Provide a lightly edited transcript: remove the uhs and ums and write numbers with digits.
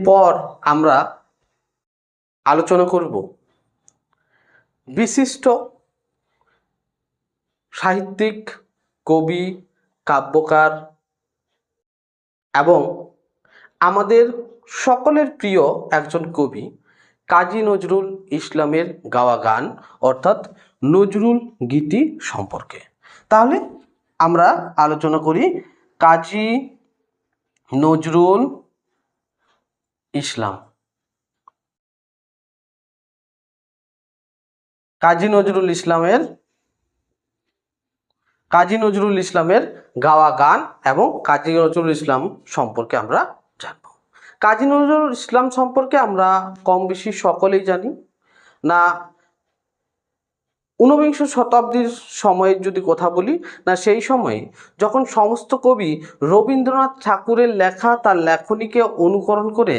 এরপর আমরা আলোচনা করব বিশিষ্ট সাহিত্যিক, কবি, কাব্যকার এবং আমাদের সকলের প্রিয় একজন কবি কাজী নজরুল ইসলামের গাওয়া গান অর্থাৎ নজরুল গীতি সম্পর্কে। তাহলে আমরা আলোচনা করি কাজী নজরুল ইসলাম। কাজী নজরুল ইসলামের গাওয়া গান এবং কাজী নজরুল ইসলাম সম্পর্কে আমরা জানব। কাজী নজরুল ইসলাম সম্পর্কে আমরা কম বেশি সকলেই জানি না। ঊনবিংশ শতাব্দীর সময়ের যদি কথা বলি না, সেই সময়ে যখন সমস্ত কবি রবীন্দ্রনাথ ঠাকুরের লেখা তার লেখনীকে অনুকরণ করে